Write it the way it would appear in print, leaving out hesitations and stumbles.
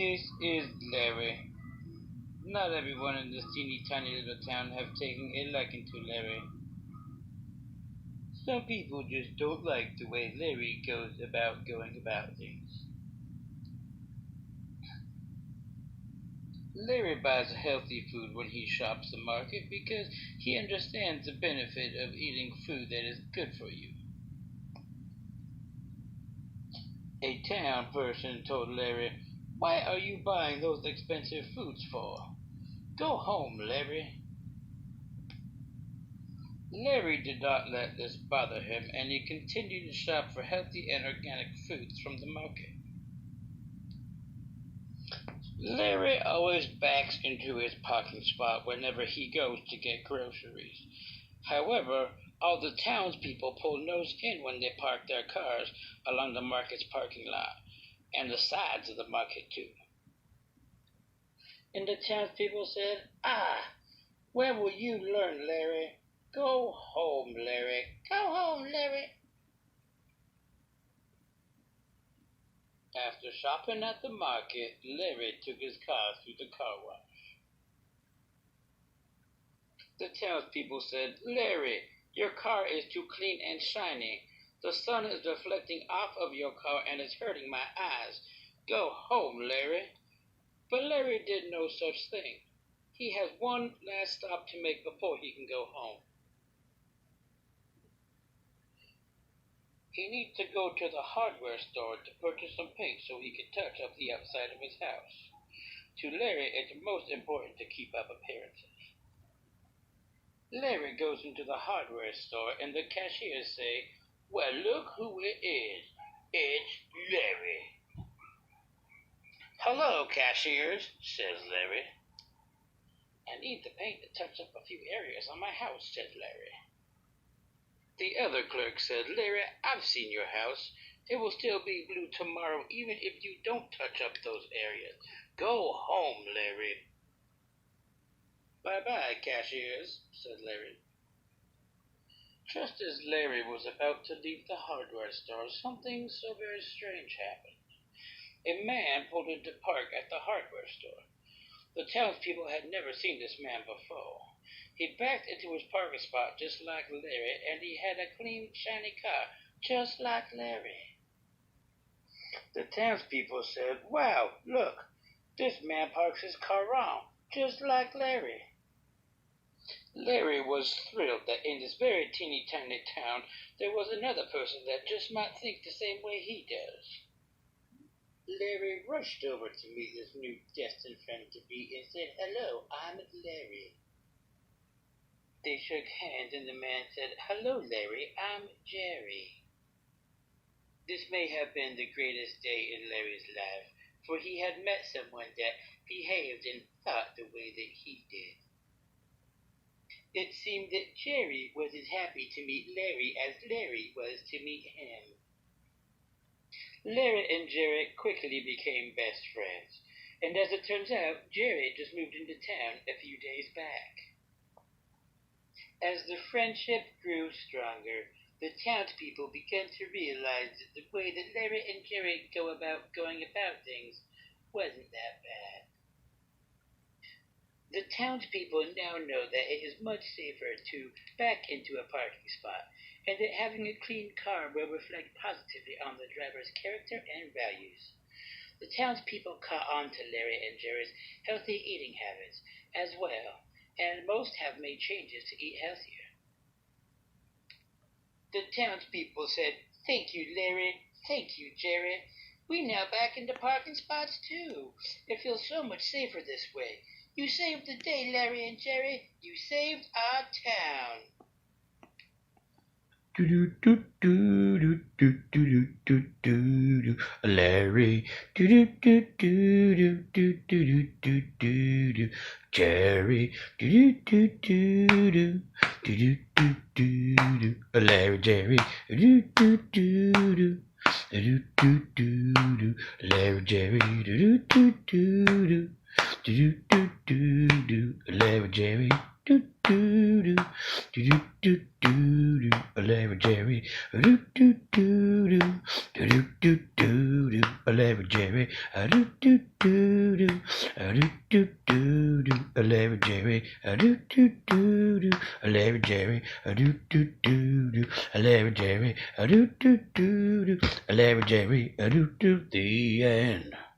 This is Larry. Not everyone in this teeny tiny little town have taken a liking to Larry. Some people just don't like the way Larry goes about going about things. Larry buys healthy food when he shops the market because he understands the benefit of eating food that is good for you. A town person told Larry, "Why are you buying those expensive foods for? Go home, Larry." Larry did not let this bother him, and he continued to shop for healthy and organic foods from the market. Larry always backs into his parking spot whenever he goes to get groceries. However, all the townspeople pull nose in when they park their cars along the market's parking lot, and the sides of the market too. And the townspeople said, where will you learn, Larry? Go home, Larry. Go home, Larry. After shopping at the market, Larry took his car through the car wash. The townspeople said, "Larry, your car is too clean and shiny. The sun is reflecting off of your car and it's hurting my eyes. Go home, Larry." But Larry did no such thing. He has one last stop to make before he can go home. He needs to go to the hardware store to purchase some paint so he can touch up the outside of his house. To Larry, it's most important to keep up appearances. Larry goes into the hardware store and the cashiers say, "Well, look who it is. It's Larry." "Hello, cashiers," says Larry. "I need the paint to touch up a few areas on my house," says Larry. The other clerk said, "Larry, I've seen your house. It will still be blue tomorrow even if you don't touch up those areas. Go home, Larry." "Bye-bye, cashiers," said Larry. Just as Larry was about to leave the hardware store, something so very strange happened. A man pulled into park at the hardware store. The townspeople had never seen this man before. He backed into his parking spot just like Larry, and he had a clean, shiny car just like Larry. The townspeople said, "Wow, look, this man parks his car wrong, just like Larry." Larry was thrilled that in this very teeny tiny town there was another person that just might think the same way he does. Larry rushed over to meet this new destined friend-to-be and said, "Hello, I'm Larry." They shook hands and the man said, "Hello, Larry, I'm Jerry." This may have been the greatest day in Larry's life, for he had met someone that behaved and thought the way that he did. It seemed that Jerry was as happy to meet Larry as Larry was to meet him. Larry and Jerry quickly became best friends, and as it turns out, Jerry just moved into town a few days back. As the friendship grew stronger, the townspeople began to realize that the way that Larry and Jerry going about things wasn't that bad. The townspeople now know that it is much safer to back into a parking spot, and that having a clean car will reflect positively on the driver's character and values. The townspeople caught on to Larry and Jerry's healthy eating habits as well, and most have made changes to eat healthier. The townspeople said, "Thank you, Larry. Thank you, Jerry. We now back into parking spots too. It feels so much safer this way. You saved the day, Larry and Jerry. You saved our town." Larry, Jerry, Larry, Jerry, Larry, Jerry, do do do do. Larry Jerry. Do do do do do do do. Larry Jerry. Do do do do do do do do. Larry Jerry. Do do do do do do do. Larry Jerry. Do do do do. Larry Jerry. Do do do do. Larry Jerry. Do do do do. Larry Jerry. Do do. The end.